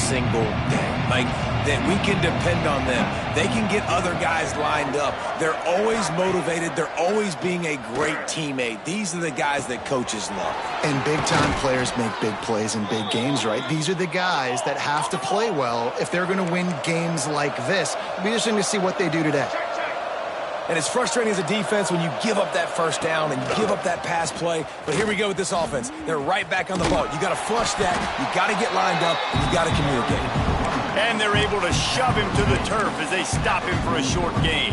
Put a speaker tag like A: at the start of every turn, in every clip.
A: single day. Like, that we can depend on them. They can get other guys lined up. They're always motivated. They're always being a great teammate. These are the guys that coaches love.
B: And big-time players make big plays in big games, right? These are the guys that have to play well if they're going to win games like this. It'll be interesting to see what they do today.
A: And it's frustrating as a defense when you give up that first down and you give up that pass play. But here we go with this offense. They're right back on the ball. You got to flush that. You got to get lined up, and you got to communicate.
C: And they're able to shove him to the turf as they stop him for a short gain.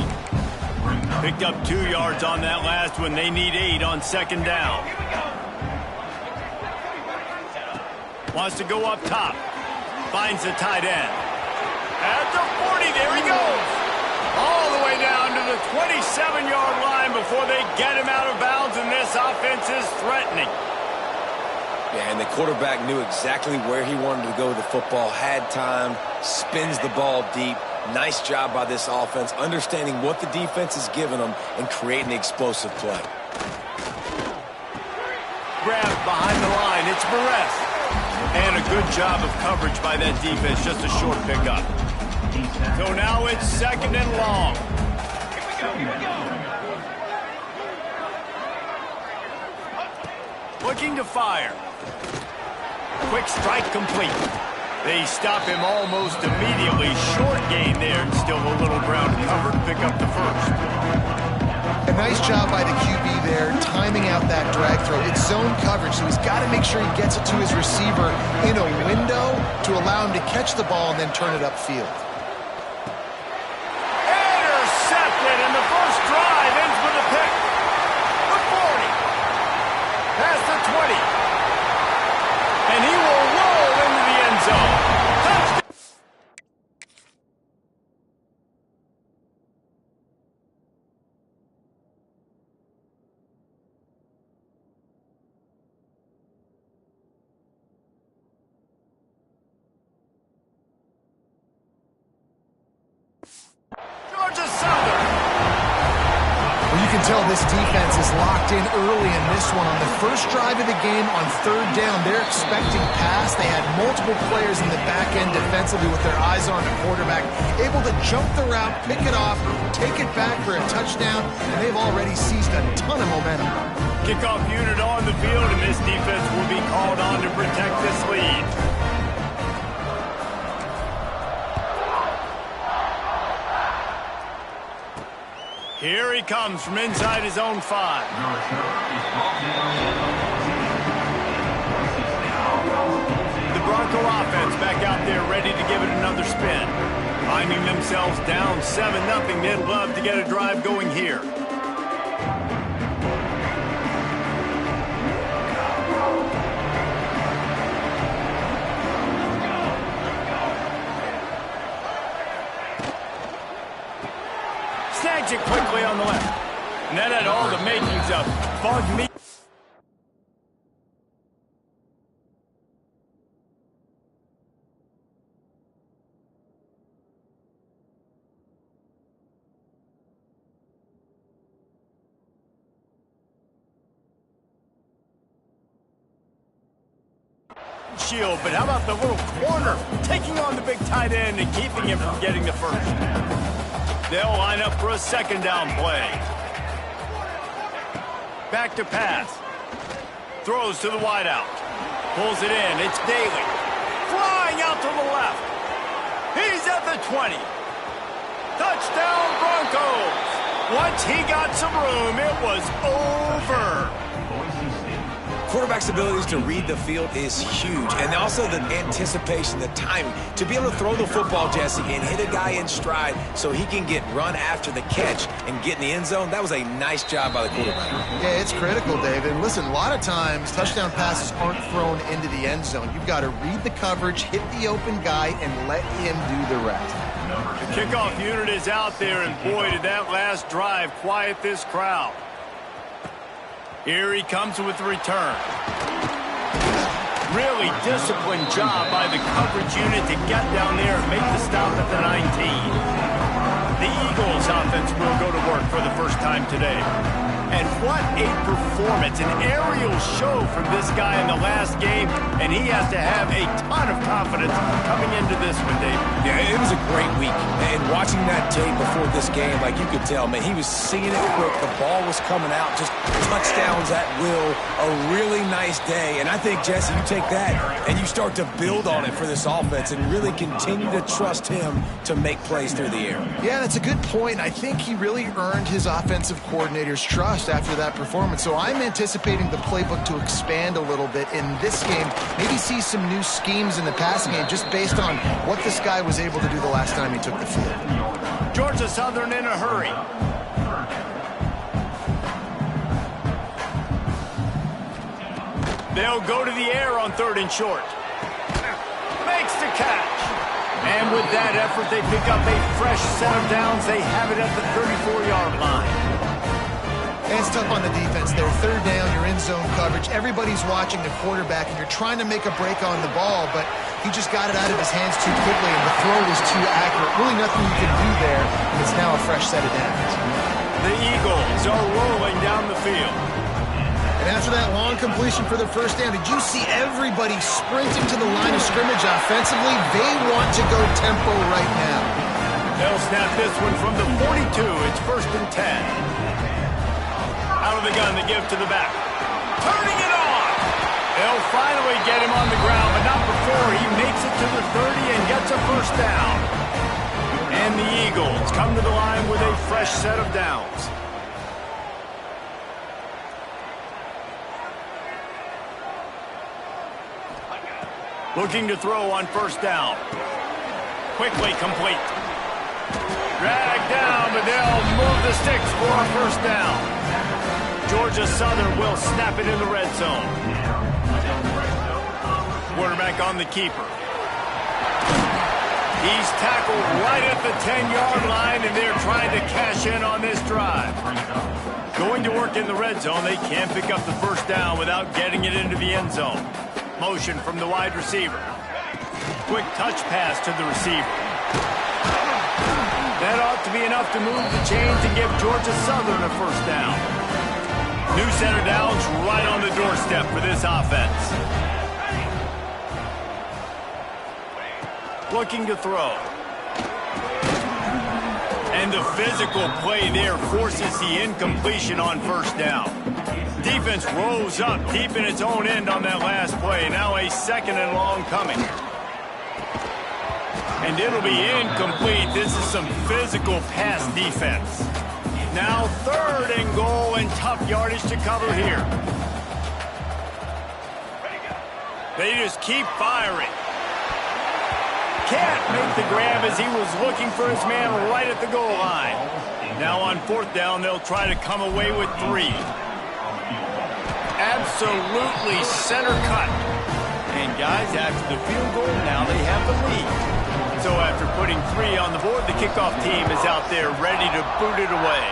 C: Picked up 2 yards on that last one. They need 8 on second down. Wants to go up top. Finds the tight end. At the 40, there he goes. All the way down to the 27-yard line before they get him out of bounds, and this offense is threatening.
A: Yeah, and the quarterback knew exactly where he wanted to go with the football, had time, spins the ball deep. Nice job by this offense, understanding what the defense is giving them and creating the explosive play.
C: Grab behind the line. It's Perez. And a good job of coverage by that defense, just a short pickup. So now it's second and long. Here we go. Looking to fire. Quick strike complete. They stop him almost immediately. Short gain there, and still a little ground covered. Pick up the first.
B: A nice job by the QB there, timing out that drag throw. It's zone coverage, so he's got to make sure he gets it to his receiver in a window to allow him to catch the ball and then turn it upfield.
C: Intercepted, and the first drive ends with a pick. The 40. Past the 20. And he will roll into the end zone. Touchdown.
B: Tell this defense is locked in early in this one. On the first drive of the game on third down, they're expecting pass. They had multiple players in the back end defensively with their eyes on the quarterback, able to jump the route, pick it off, take it back for a touchdown, and they've already seized a ton of momentum.
C: Kickoff unit on the field, and this defense will be called on to protect this lead. Here he comes from inside his own 5. The Bronco offense back out there ready to give it another spin. Finding themselves down 7-0, they'd love to get a drive going here. Snags it quickly on the left. And that had all the makings of bug me. Shield, but how about the little corner taking on the big tight end and keeping him from getting the first? They'll line up for a second down play. Back to pass. Throws to the wideout. Pulls it in. It's Daly. Flying out to the left. He's at the 20. Touchdown Broncos. Once he got some room, it was over.
A: Quarterback's abilities to read the field is huge, and also the anticipation, the timing. To be able to throw the football, Jesse, and hit a guy in stride so he can get run after the catch and get in the end zone, that was a nice job by the quarterback.
B: Yeah, it's critical, David. And listen, a lot of times touchdown passes aren't thrown into the end zone. You've got to read the coverage, hit the open guy, and let him do the rest.
C: The kickoff unit is out there, and boy, did that last drive quiet this crowd. Here he comes with the return. Really disciplined job by the coverage unit to get down there and make the stop at the 19. The Eagles offense will go to work for the first time today. And what a performance, an aerial show from this guy in the last game, and he has to have a ton of confidence coming into this one, Dave.
A: Yeah, it was a great week. And watching that tape before this game, like you could tell, man, he was seeing it quick. The ball was coming out, just touchdowns at will. A really nice day. And I think, Jesse, you take that and you start to build on it for this offense and really continue to trust him to make plays through the air.
B: Yeah, that's a good point. I think he really earned his offensive coordinator's trust after that performance. So I'm anticipating the playbook to expand a little bit in this game. Maybe see some new schemes in the passing game just based on what this guy was able to do the last time he took the field.
C: Georgia Southern in a hurry. They'll go to the air on 3rd and short. Makes the catch. And with that effort, they pick up a fresh set of downs. They have it at the 34-yard line.
B: And it's tough on the defense there. 3rd down, you're in zone coverage. Everybody's watching the quarterback, and you're trying to make a break on the ball, but he just got it out of his hands too quickly, and the throw was too accurate. Really nothing you can do there. It's now a fresh set of downs.
C: The Eagles are rolling down the field.
B: And after that long completion for the 1st down, did you see everybody sprinting to the line of scrimmage offensively? They want to go tempo right now.
C: They'll snap this one from the 42. It's 1st and 10. Out of the gun to give to the back. Turning it on. They'll finally get him on the ground, but not before he makes it to the 30 and gets a 1st down. And the Eagles come to the line with a fresh set of downs. Looking to throw on 1st down. Quickly complete. Dragged down, but they'll move the sticks for a 1st down. Georgia Southern will snap it in the red zone. Quarterback on the keeper. He's tackled right at the 10-yard line, and they're trying to cash in on this drive. Going to work in the red zone, they can't pick up the 1st down without getting it into the end zone. Motion from the wide receiver. Quick touch pass to the receiver. That ought to be enough to move the chains and give Georgia Southern a 1st down. New set of downs right on the doorstep for this offense. Looking to throw. And the physical play there forces the incompletion on 1st down. Defense rose up deep in its own end on that last play. Now a 2nd and long coming. And it'll be incomplete. This is some physical pass defense. Now 3rd and goal, and tough yardage to cover here. They just keep firing. Can't make the grab as he was looking for his man right at the goal line. Now on 4th down, they'll try to come away with 3. Absolutely center cut. And guys, after the field goal, now they have the lead. So after putting 3 on the board, the kickoff team is out there ready to boot it away.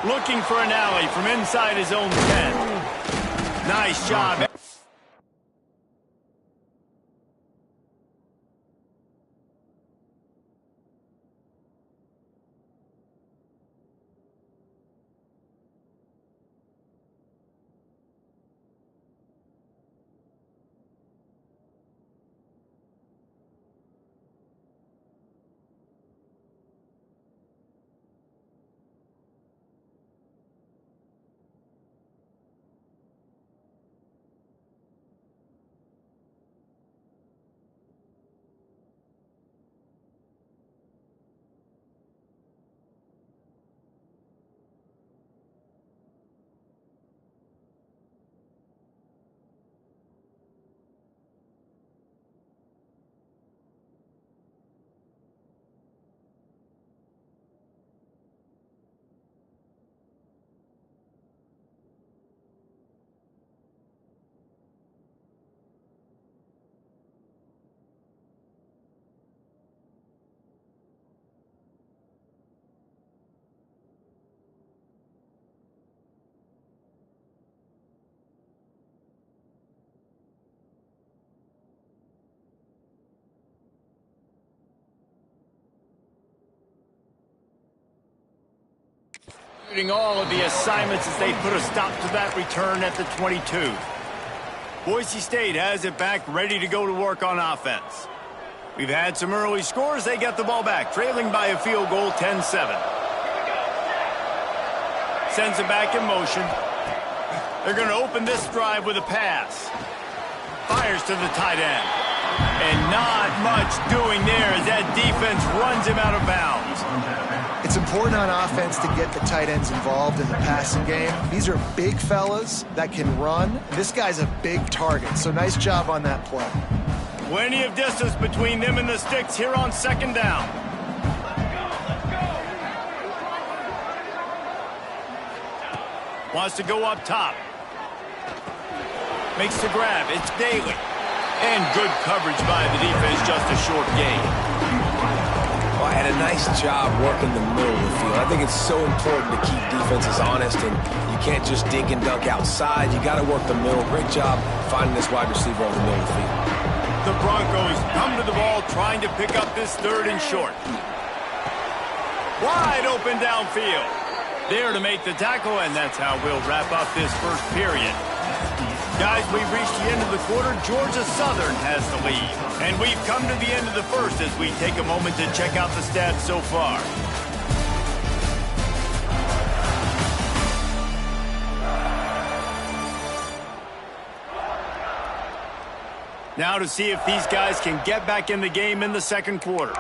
C: Looking for an alley from inside his own 10. Nice job. All of the assignments as they put a stop to that return at the 22. Boise State has it back, ready to go to work on offense. We've had some early scores. They get the ball back, trailing by a field goal, 10-7. Sends it back in motion. They're going to open this drive with a pass. Fires to the tight end. And not much doing there as that defense runs him out of bounds.
B: It's important on offense to get the tight ends involved in the passing game. These are big fellas that can run. This guy's a big target, so nice job on that play.
C: Plenty of distance between them and the sticks here on second down. Wants to go up top. Makes the grab. It's Daly. And good coverage by the defense, just a short gain.
A: Well, and a nice job working the middle of the field. I think it's so important to keep defenses honest, and you can't just dink and dunk outside. You got to work the middle. Great job finding this wide receiver over the middle of the field.
C: The Broncos come to the ball, trying to pick up this third and short. Wide open downfield. There to make the tackle, and that's how we'll wrap up this first period. Guys, we've reached the end of the quarter. Georgia Southern has the lead. And we've come to the end of the first as we take a moment to check out the stats so far. Now to see if these guys can get back in the game in the second quarter.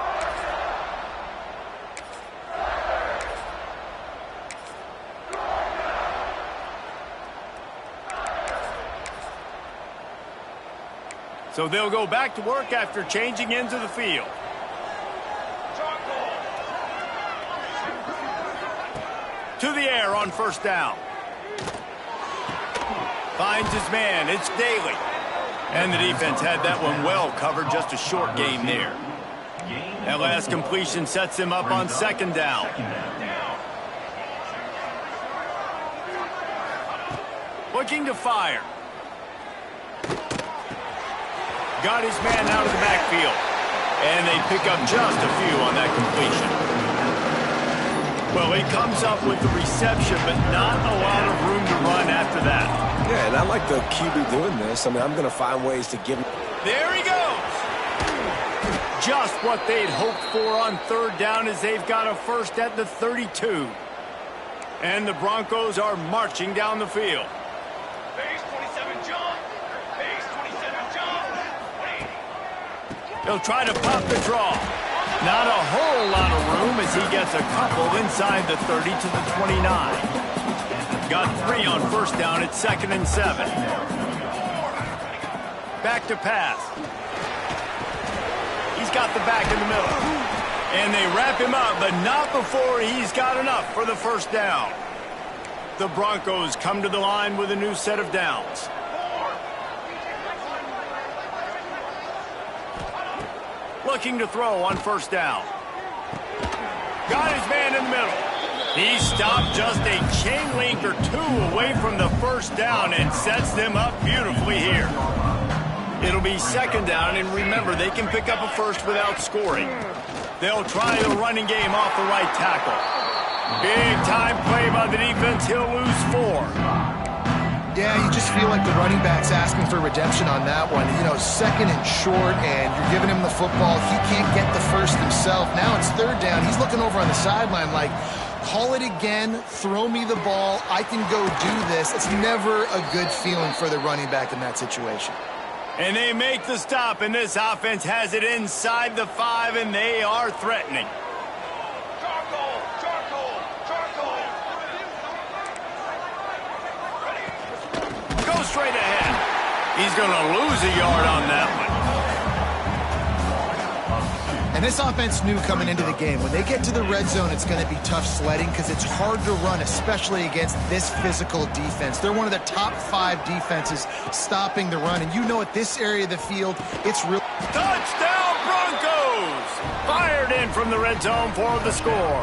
C: So they'll go back to work after changing into the field. To the air on first down. Finds his man. It's Daly. And the defense had that one well covered. Just a short gain there. That last completion sets him up on second down. Looking to fire. Got his man out of the backfield. And they pick up just a few on that completion. Well, he comes up with the reception, but not a lot of room to run after that.
A: Yeah, and I like the QB doing this. I mean, I'm going to find ways to give him.
C: There he goes. Just what they'd hoped for on third down as they've got a first at the 32. And the Broncos are marching down the field. He'll try to pop the draw. Not a whole lot of room as he gets a couple inside the 30 to the 29. Got 3 on first down at 2nd and 7. Back to pass. He's got the back in the middle. And they wrap him up, but not before he's got enough for the first down. The Broncos come to the line with a new set of downs. Looking to throw on first down. Got his man in the middle. He stopped just a chain link or 2 away from the first down and sets them up beautifully here. It'll be second down, and remember, they can pick up a first without scoring. They'll try the running game off the right tackle. Big time play by the defense. He'll lose 4.
B: Yeah, you just feel like the running back's asking for redemption on that one. You know, 2nd and short, and you're giving him the football. He can't get the first himself. Now it's third down. He's looking over on the sideline like, call it again, throw me the ball, I can go do this. It's never a good feeling for the running back in that situation.
C: And they make the stop, and this offense has it inside the 5, and they are threatening. Straight ahead. He's going to lose a yard on that one.
B: And this offense knew coming into the game, when they get to the red zone, it's going to be tough sledding because it's hard to run, especially against this physical defense. They're one of the top 5 defenses stopping the run. And you know at this area of the field, it's real.
C: Touchdown Broncos! Fired in from the red zone for the score.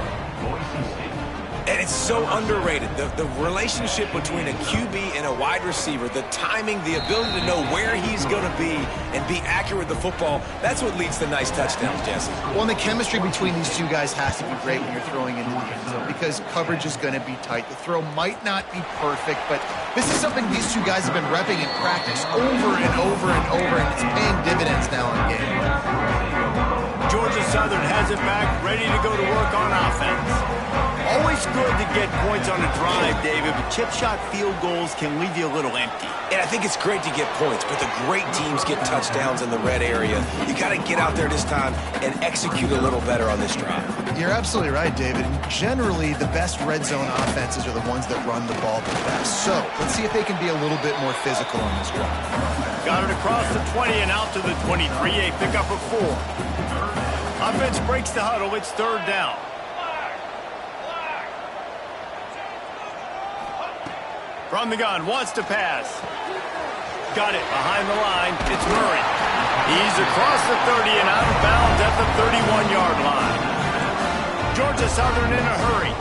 A: And it's so underrated. The relationship between a QB and a wide receiver, the timing, the ability to know where he's going to be and be accurate with the football, that's what leads to nice touchdowns, Jesse.
B: Well, and the chemistry between these two guys has to be great when you're throwing into the end zone because coverage is going to be tight. The throw might not be perfect, but this is something these two guys have been repping in practice over and over and over, and it's paying dividends now in game.
C: Georgia Southern has it back, ready to go to work on offense. Always good to get points on a drive, David, but chip shot field goals can leave you a little empty.
A: And I think it's great to get points, but the great teams get touchdowns in the red area. You got to get out there this time and execute a little better on this drive.
B: You're absolutely right, David. And generally, the best red zone offenses are the ones that run the ball the best. So let's see if they can be a little bit more physical on this drive.
C: Got it across the 20 and out to the 23, a pickup of 4. Offense breaks the huddle. It's third down. From the gun, wants to pass. Got it behind the line. It's Murray. He's across the 30 and out of bounds at the 31-yard line. Georgia Southern in a hurry.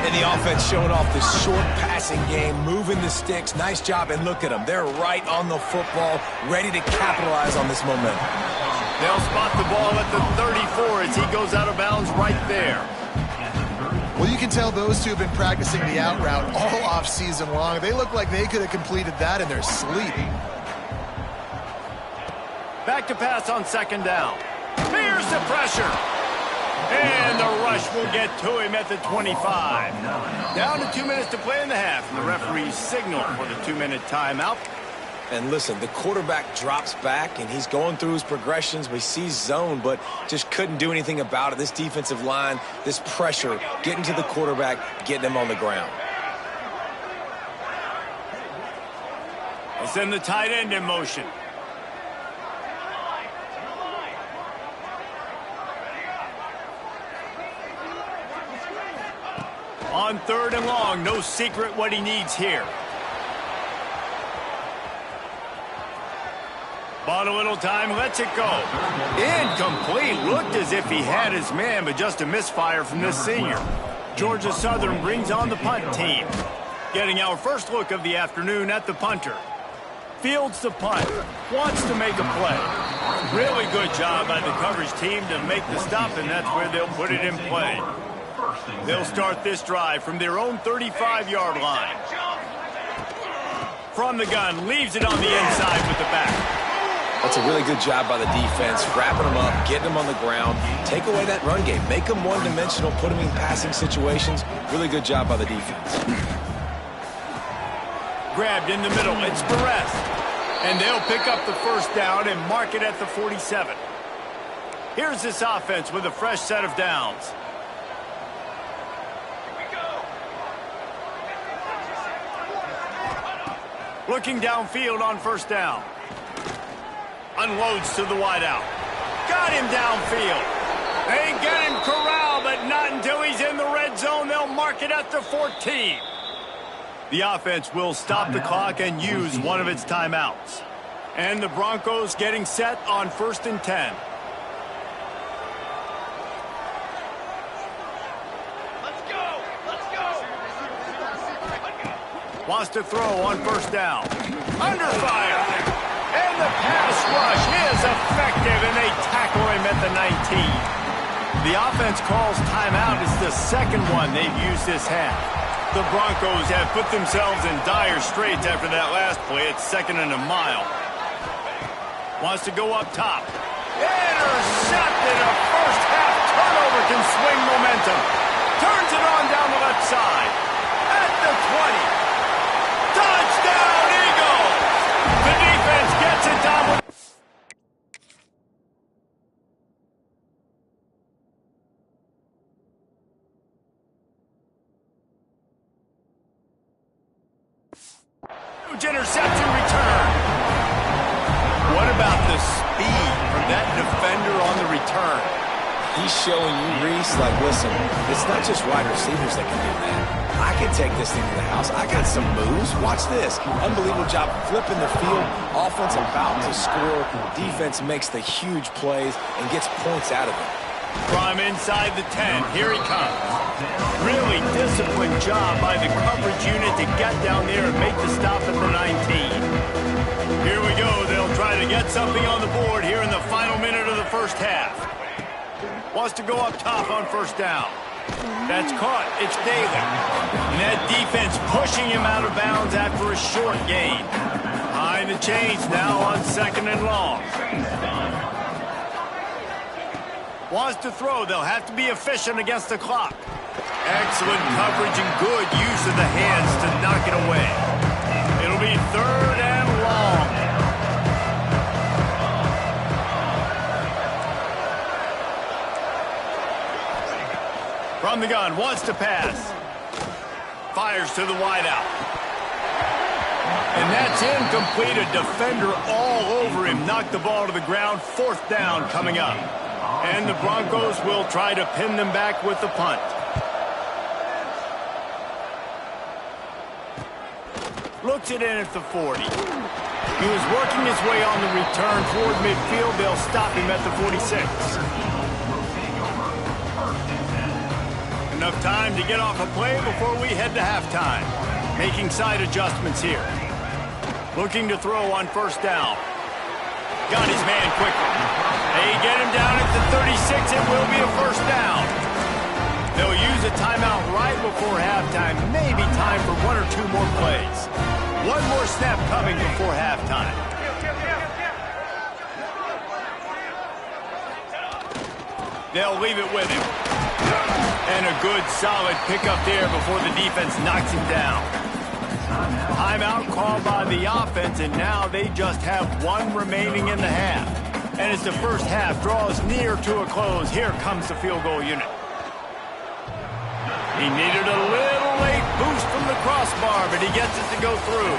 A: And the offense showing off this short passing game, moving the sticks. Nice job, and look at them. They're right on the football, ready to capitalize on this momentum.
C: They'll spot the ball at the 34 as he goes out of bounds right there.
B: Well, you can tell those two have been practicing the out route all off season long. They look like they could have completed that in their sleep.
C: Back to pass on second down. Here's the pressure. And the rush will get to him at the 25. Down to 2 minutes to play in the half. And the referee's signal for the 2-minute timeout.
A: And listen, the quarterback drops back, and he's going through his progressions. We see zone, but just couldn't do anything about it. This defensive line, this pressure, getting to the quarterback, getting him on the ground.
C: They send the tight end in motion. On third and long, no secret what he needs here. Bought a little time, lets it go. Incomplete. Looked as if he had his man, but just a misfire from this senior. Georgia Southern brings on the punt team. Getting our first look of the afternoon at the punter. Fields the punt. Wants to make a play. Really good job by the coverage team to make the stop, and that's where they'll put it in play. They'll start this drive from their own 35-yard line. From the gun, leaves it on the inside with the back.
A: That's a really good job by the defense, wrapping them up, getting them on the ground, take away that run game, make them one-dimensional, put them in passing situations. Really good job by the defense.
C: Grabbed in the middle, it's Perez. And they'll pick up the first down and mark it at the 47. Here's this offense with a fresh set of downs. Looking downfield on first down. Unloads to the wideout. Got him downfield. They get him corralled, but not until he's in the red zone. They'll mark it at the 14. The offense will stop the clock and use one of its timeouts. And the Broncos getting set on 1st and 10. Let's go. Wants to throw on first down. Under fire. And the pass rush is effective, and they tackle him at the 19. The offense calls timeout. It's the second one they've used this half. The Broncos have put themselves in dire straits after that last play. It's 2nd and a mile. Wants to go up top. Intercepted. A first-half turnover can swing momentum. Turns it on down the left side. At the 20. Touchdown, Eagles! The defense gets it down with... interception return. What about the speed from that defender on the return?
A: He's showing you, Reese, like, listen, it's not just wide receivers that can do that. I can take this thing to the house. I got some moves. Watch this. Unbelievable job flipping the field. Offense about to score. Defense makes the huge plays and gets points out of it.
C: From inside the 10, here he comes. Really disciplined job by the coverage unit to get down there and make the stop at the 19. Here we go. They'll try to get something on the board here in the final minute of the first half. Wants to go up top on first down. That's caught. It's Daly. And that defense pushing him out of bounds after a short gain. Behind the chains now on second and long. Wants to throw. They'll have to be efficient against the clock. Excellent coverage and good use of the hands to knock it away. It'll be third and long. From the gun, wants to pass. Fires to the wideout. And that's incomplete. A defender all over him. Knocked the ball to the ground. Fourth down coming up. And the Broncos will try to pin them back with the punt. Looks it in at the 40. He was working his way on the return toward midfield. They'll stop him at the 46. Enough time to get off a play before we head to halftime. Making side adjustments here. Looking to throw on first down. Got his man quickly. They get him down at the 36. It will be a first down. They'll use a timeout right before halftime. Maybe time for one or two more plays. One more snap coming before halftime. They'll leave it with him. And a good, solid pickup there before the defense knocks him down. Timeout called by the offense, and now they just have one remaining in the half. And as the first half draws near to a close, here comes the field goal unit. He needed a little late boost from the crossbar, but he gets it to go through.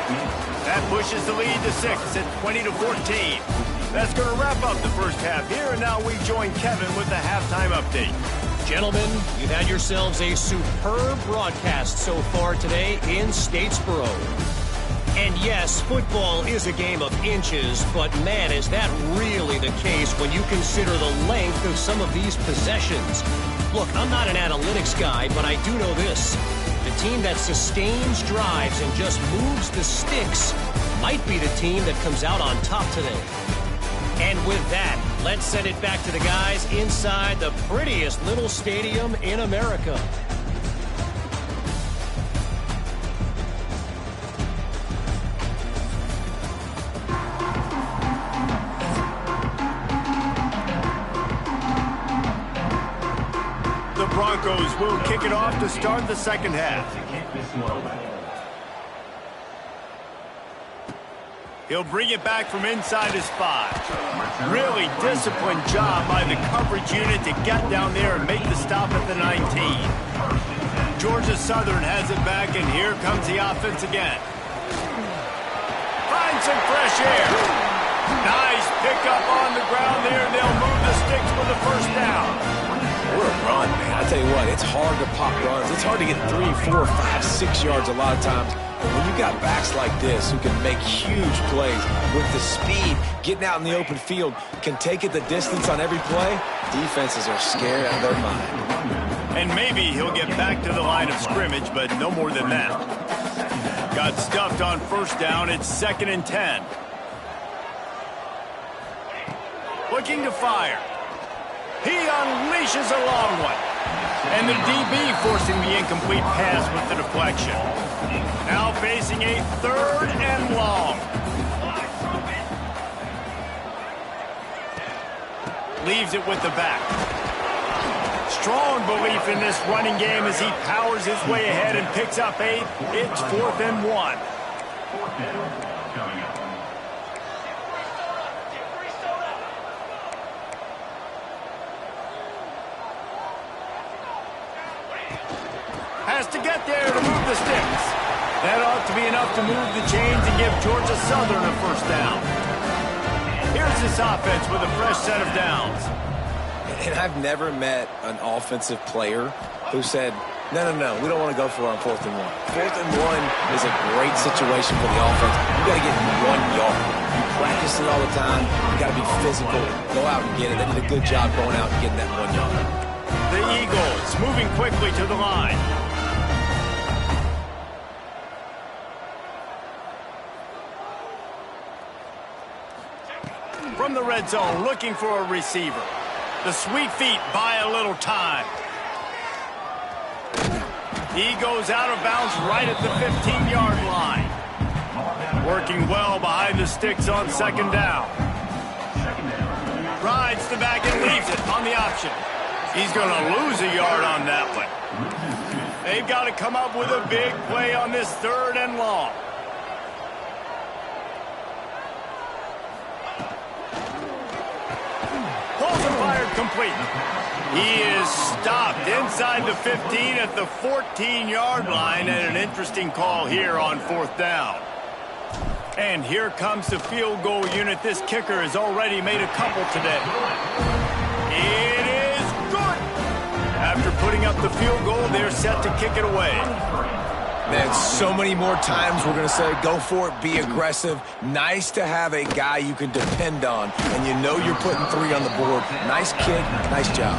C: That pushes the lead to 6 at 20-14. That's going to wrap up the first half here, and now we join Kevin with the halftime update.
D: Gentlemen, you've had yourselves a superb broadcast so far today in Statesboro. And yes, football is a game of inches, but man, is that really the case when you consider the length of some of these possessions. Look, I'm not an analytics guy, but I do know this. The team that sustains drives and just moves the sticks might be the team that comes out on top today. And with that, let's send it back to the guys inside the prettiest little stadium in America.
C: The Broncos will kick it off to start the second half. He'll bring it back from inside his 5. Really disciplined job by the coverage unit to get down there and make the stop at the 19. Georgia Southern has it back, and here comes the offense again. Finds some fresh air. Nice pickup on the ground there, and they'll move the sticks for the first down.
A: What a run, man. I tell you what, it's hard to pop runs. It's hard to get 3, 4, 5, 6 yards a lot of times. But when you got backs like this who can make huge plays with the speed, getting out in the open field, can take it the distance on every play, defenses are scared out of their mind.
C: And maybe he'll get back to the line of scrimmage, but no more than that. Got stuffed on first down. It's 2nd and 10. Looking to fire. He unleashes a long one. And the DB forcing the incomplete pass with the deflection. Now facing a 3rd and long. Leaves it with the back. Strong belief in this running game as he powers his way ahead and picks up 8. It's 4th and 1. Has to get there to move the sticks. That ought to be enough to move the chains and give Georgia Southern a first down. Here's this offense with a fresh set of downs.
A: And I've never met an offensive player who said, no, we don't want to go for it on 4th and 1. 4th and 1 is a great situation for the offense. You got to get 1 yard. You practice it all the time. You got to be physical. Go out and get it. They did a good job going out and getting that 1 yard.
C: The Eagles moving quickly to the line. From the red zone, looking for a receiver. The sweet feet buy a little time. He goes out of bounds right at the 15-yard line. Working well behind the sticks on second down. Rides the back and leaves it on the option. He's going to lose a yard on that one. They've got to come up with a big play on this 3rd and long. Pulls and fired complete. He is stopped inside the 15 at the 14-yard line, and an interesting call here on 4th down. And here comes the field goal unit. This kicker has already made a couple today. It is good. After putting up the field goal, they're set to kick it away.
A: Man, so many more times we're going to say, go for it, be aggressive. Nice to have a guy you can depend on, and you know you're putting 3 on the board. Nice kick, nice job.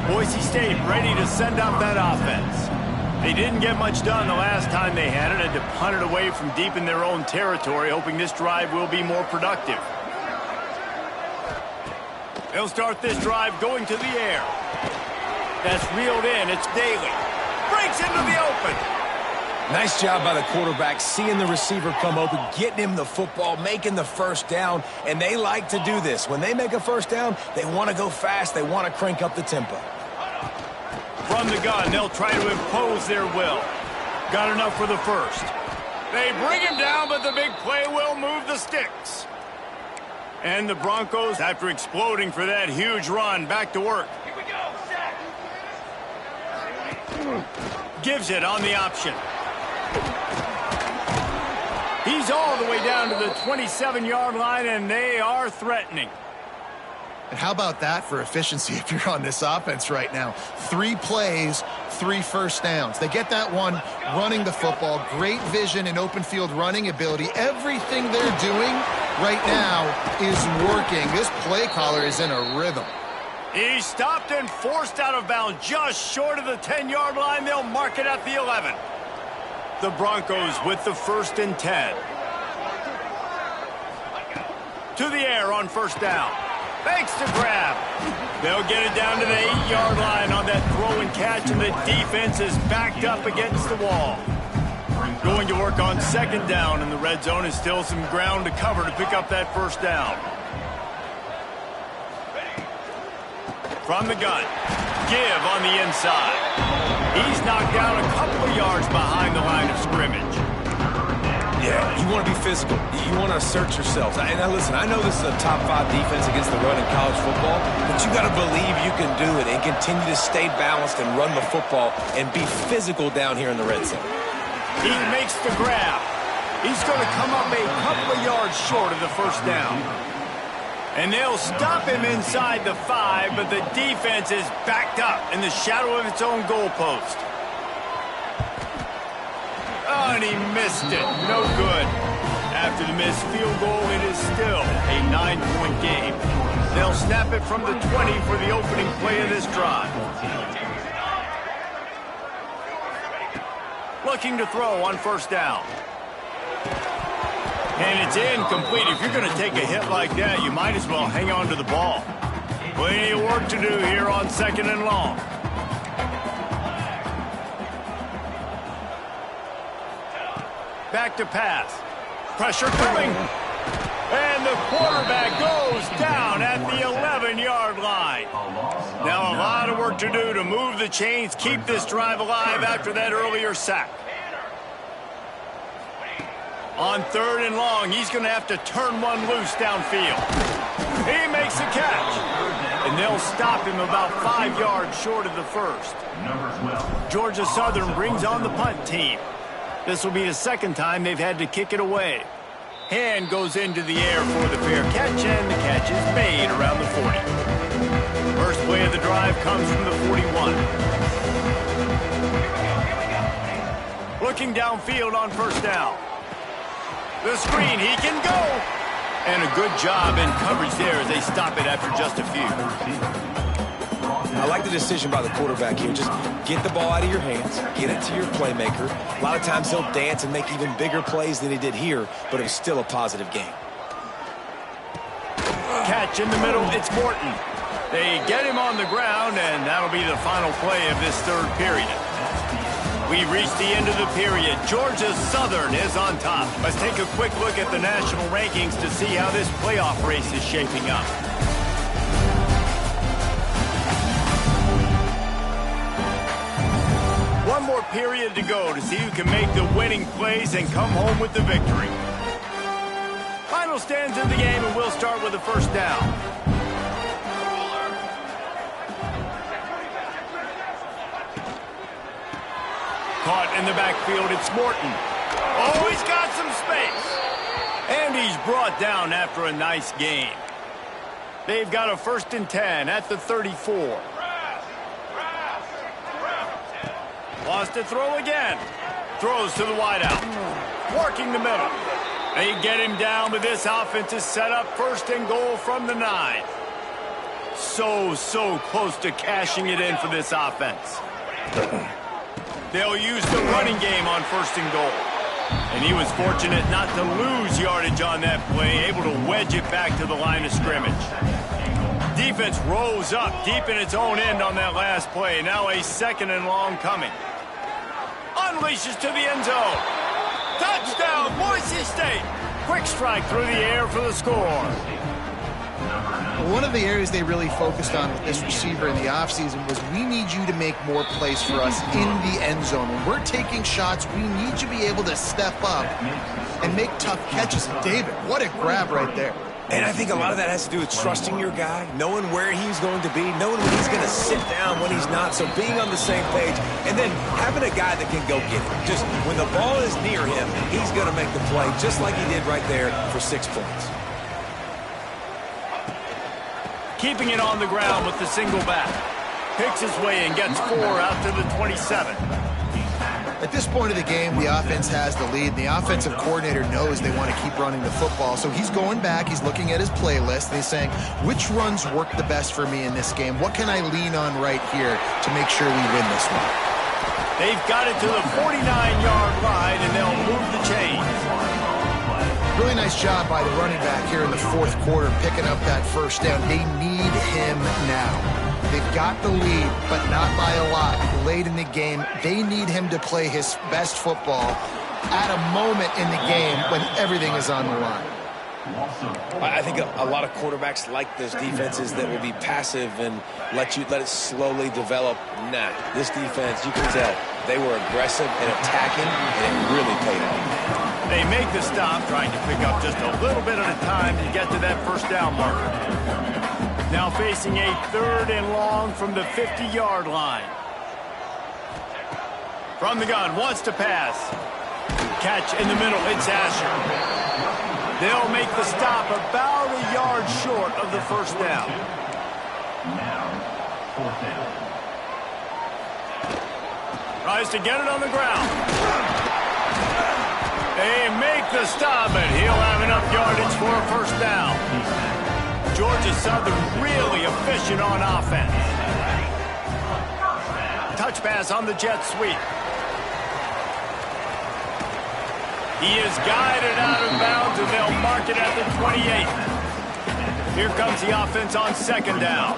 C: Boise State ready to send out that offense. They didn't get much done the last time they had it. Had to punt it away from deep in their own territory, hoping this drive will be more productive. They'll start this drive going to the air. That's reeled in. It's Daly. Breaks into the open.
A: Nice job by the quarterback, seeing the receiver come open, getting him the football, making the first down, and they like to do this. When they make a first down, they want to go fast. They want to crank up the tempo.
C: From the gun, they'll try to impose their will. Got enough for the first. They bring him down, but the big play will move the sticks. And the Broncos, after exploding for that huge run, back to work. Here we go, sack. Gives it on the option. He's all the way down to the 27-yard line, and they are threatening.
B: And how about that for efficiency if you're on this offense right now? 3 plays, 3 first downs. They get that one running the football. Great vision and open field running ability. Everything they're doing right now is working. This play caller is in a rhythm.
C: He's stopped and forced out of bounds just short of the 10-yard line. They'll mark it at the 11. The Broncos with the 1st and 10. To the air on first down. Fakes to grab. They'll get it down to the 8-yard line on that throw and catch, and the defense is backed up against the wall. Going to work on second down, and the red zone is still some ground to cover to pick up that first down. From the gun. Give on the inside. He's knocked down a couple of yards behind the line of scrimmage.
A: Yeah, you want to be physical. You want to assert yourselves. And now listen, I know this is a top 5 defense against the run in college football, but you got to believe you can do it and continue to stay balanced and run the football and be physical down here in the red zone.
C: He makes the grab. He's going to come up a couple of yards short of the first down. And they'll stop him inside the 5, but the defense is backed up in the shadow of its own goalpost. Oh, and he missed it. No good. After the missed field goal, it is still a 9-point game. They'll snap it from the 20 for the opening play of this drive. Looking to throw on first down. And it's incomplete. If you're going to take a hit like that, you might as well hang on to the ball. Plenty of work to do here on second and long. Back to pass. Pressure coming. And the quarterback goes down at the 11-yard line. Now a lot of work to do to move the chains, keep this drive alive after that earlier sack. On third and long, he's going to have to turn one loose downfield. He makes the catch. And they'll stop him about 5 yards short of the first. Georgia Southern brings on the punt team. This will be the second time they've had to kick it away. Hand goes into the air for the fair catch, and the catch is made around the 40. First play of the drive comes from the 41. Looking downfield on first down. The screen, he can go. And a good job in coverage there as they stop it after just a few.
A: I like the decision by the quarterback here. Just get the ball out of your hands, get it to your playmaker. A lot of times he'll dance and make even bigger plays than he did here, but it was still a positive game.
C: Catch in the middle, it's Morton. They get him on the ground, and that'll be the final play of this third period. We've reached the end of the period. Georgia Southern is on top. Let's take a quick look at the national rankings to see how this playoff race is shaping up. One more period to go to see who can make the winning plays and come home with the victory. Final stands in the game, and we'll start with the first down. Caught in the backfield, it's Morton. Oh, he's got some space. And he's brought down after a nice gain. They've got a 1st and 10 at the 34. Wants to throw again. Throws to the wideout. Working the middle. They get him down, but this offense is set up 1st and goal from the 9. So close to cashing it in for this offense. They'll use the running game on 1st and goal. And he was fortunate not to lose yardage on that play, able to wedge it back to the line of scrimmage. Defense rose up deep in its own end on that last play. Now a 2nd and long coming. Unleashes to the end zone. Touchdown, Boise State. Quick strike through the air for the score.
B: One of the areas they really focused on with this receiver in the offseason was we need you to make more plays for us in the end zone. When we're taking shots, we need you to be able to step up and make tough catches. And David, what a grab right there.
A: And I think a lot of that has to do with trusting your guy, knowing where he's going to be, knowing when he's going to sit down, when he's not. So being on the same page, and then having a guy that can go get it. Just when the ball is near him, he's going to make the play, just like he did right there for 6 points.
C: Keeping it on the ground with the single back. Picks his way and gets 4 out to the 27.
B: At this point of the game, the offense has the lead. The offensive coordinator knows they want to keep running the football. So he's going back, he's looking at his playlist, and he's saying, which runs work the best for me in this game? What can I lean on right here to make sure we win this one?
C: They've got it to the 49-yard line, and they'll move the chains.
B: Really nice job by the running back here in the 4th quarter, picking up that 1st down. They need him now. They've got the lead, but not by a lot. Late in the game, they need him to play his best football at a moment in the game when everything is on the line.
A: I think a lot of quarterbacks like those defenses that will be passive and let it slowly develop. Nah, this defense, you can tell, they were aggressive and attacking, and it really paid off.
C: They make the stop, trying to pick up just a little bit at a time to get to that 1st down marker. Now facing a 3rd and long from the 50-yard line. From the gun, wants to pass. Catch in the middle, it's Asher. They'll make the stop about a yard short of the 1st down.
E: Now, 4th down.
C: Tries to get it on the ground. They make the stop, but he'll have enough yardage for a 1st down. Georgia Southern really efficient on offense. Touch pass on the jet sweep. He is guided out of bounds, and they'll mark it at the 28. Here comes the offense on 2nd down.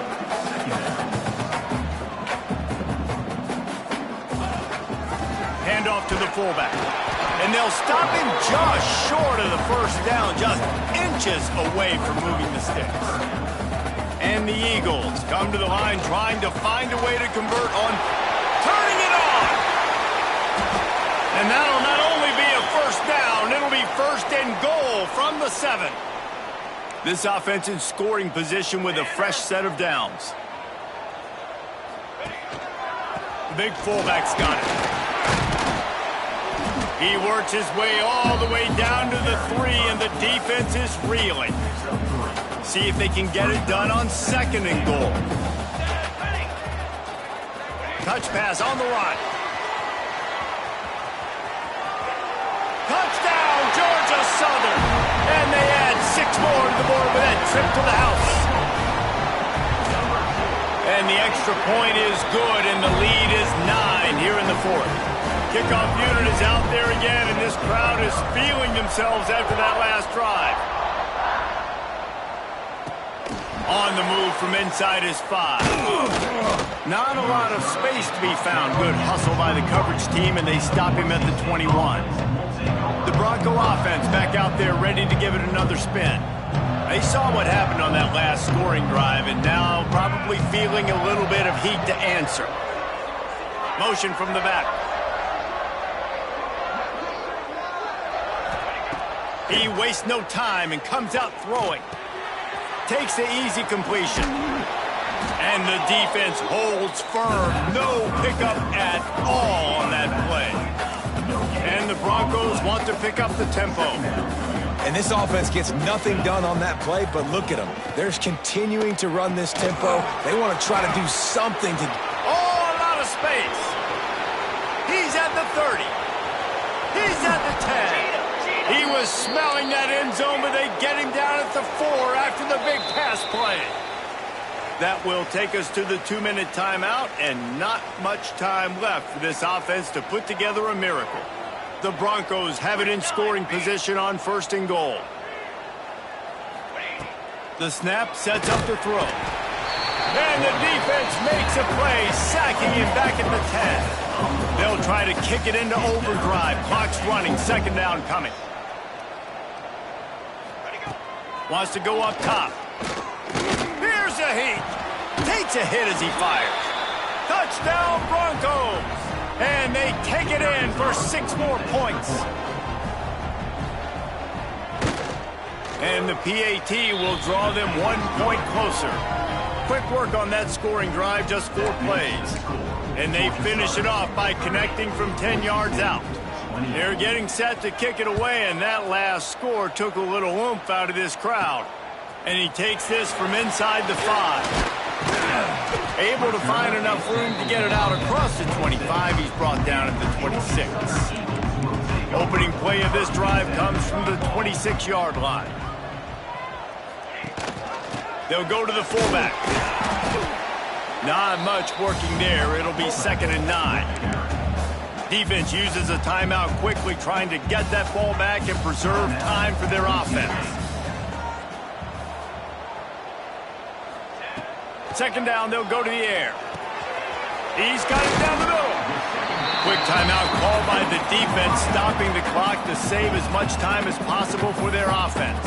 C: Handoff to the fullback. And they'll stop him just short of the 1st down, just inches away from moving the sticks. And the Eagles come to the line trying to find a way to convert on turning it on. And that'll not only be a 1st down, it'll be 1st and goal from the 7. This offense in scoring position with a fresh set of downs. The big fullback's got it. He works his way all the way down to the 3, and the defense is reeling. See if they can get it done on 2nd and goal. Touch pass on the run. Touchdown, Georgia Southern. And they add 6 more to the board with that trip to the house. And the extra point is good, and the lead is 9 here in the fourth. Kickoff unit is out there again, and this crowd is feeling themselves after that last drive. On the move from inside his 5. Not a lot of space to be found. Good hustle by the coverage team, and they stop him at the 21. The Bronco offense back out there ready to give it another spin. They saw what happened on that last scoring drive, and now probably feeling a little bit of heat to answer. Motion from the back. He wastes no time and comes out throwing. Takes the easy completion. And the defense holds firm. No pickup at all on that play. And the Broncos want to pick up the tempo.
A: And this offense gets nothing done on that play, but look at them. They're continuing to run this tempo. They want to try to do something to...
C: Oh, a lot of space. He's at the 30. He's at the 10. He was smelling that end zone, but they get him down at the 4 after the big pass play. That will take us to the 2-minute timeout, and not much time left for this offense to put together a miracle. The Broncos have it in scoring position on 1st and goal. The snap sets up the throw. And the defense makes a play, sacking him back at the 10. They'll try to kick it into overdrive. Clock's running, 2nd down coming. Wants to go up top. Here's a heat. Takes a hit as he fires. Touchdown Broncos. And they take it in for 6 more points. And the PAT will draw them 1 point closer. Quick work on that scoring drive, just 4 plays. And they finish it off by connecting from 10 yards out. They're getting set to kick it away, and that last score took a little oomph out of this crowd. And he takes this from inside the 5. Able to find enough room to get it out across the 25. He's brought down at the 26. Opening play of this drive comes from the 26-yard line. They'll go to the fullback. Not much working there. It'll be 2nd and 9. Defense uses a timeout quickly, trying to get that ball back and preserve time for their offense. 2nd down, they'll go to the air. He's got it down the middle. Quick timeout called by the defense, stopping the clock to save as much time as possible for their offense.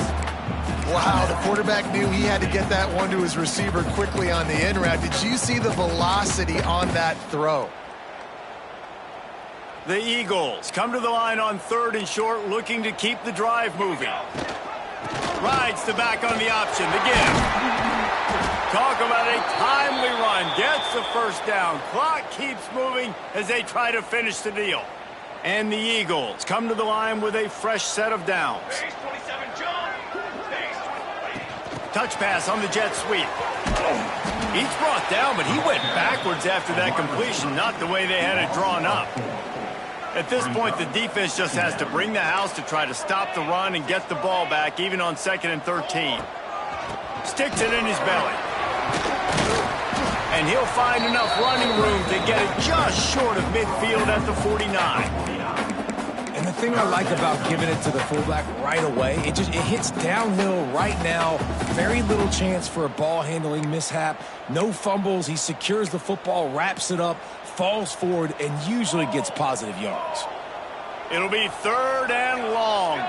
B: Wow, the quarterback knew he had to get that one to his receiver quickly on the in route. Did you see the velocity on that throw?
C: The Eagles come to the line on 3rd and short, looking to keep the drive moving. Rides the back on the option, the give. Talk about a timely run. Gets the 1st down. Clock keeps moving as they try to finish the deal. And the Eagles come to the line with a fresh set of downs. Touch pass on the jet sweep. He's brought down, but he went backwards after that completion, not the way they had it drawn up. At this point, the defense just has to bring the house to try to stop the run and get the ball back, even on 2nd and 13. Sticks it in his belly. And he'll find enough running room to get it just short of midfield at the 49.
A: And the thing I like about giving it to the fullback right away, it hits downhill right now. Very little chance for a ball handling mishap. No fumbles. He secures the football, wraps it up, falls forward, and usually gets positive yards.
C: It'll be 3rd and long.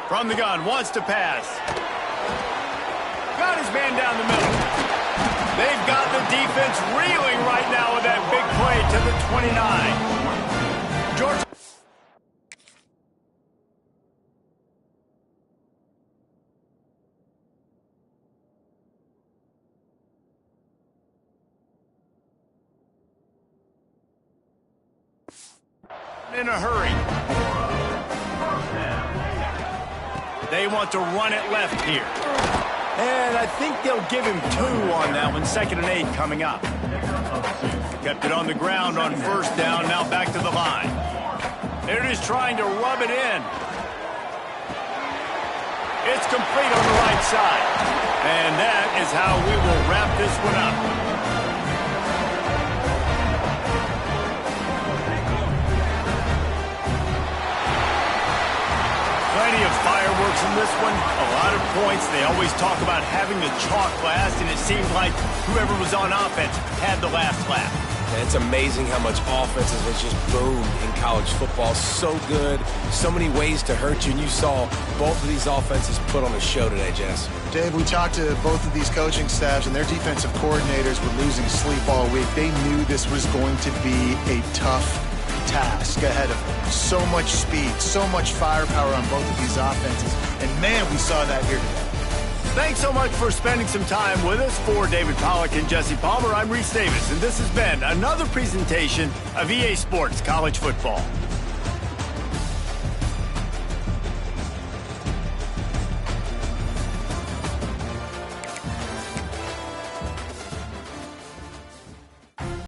C: From the gun, wants to pass. Got his man down the middle. They've got the defense reeling right now with that big play to the 29. George. In a hurry. They want to run it left here. And I think they'll give him 2 on that one. 2nd and 8 coming up. Kept it on the ground on 1st down. Now back to the line. They're just trying to rub it in. It's complete on the right side. And that is how we will wrap this one up. Plenty of fireworks in this one. A lot of points. They always talk about having the chalk last, and it seemed like whoever was on offense had the last laugh.
A: And it's amazing how much offenses has just boomed in college football. So good, so many ways to hurt you, and you saw both of these offenses put on a show today, Jess.
B: Dave, we talked to both of these coaching staffs, and their defensive coordinators were losing sleep all week. They knew this was going to be a tough task ahead of them. So much speed, so much firepower on both of these offenses, and man, we saw that here today.
C: Thanks so much for spending some time with us. For David Pollack and Jesse Palmer, I'm Reese Davis, and this has been another presentation of EA Sports College Football.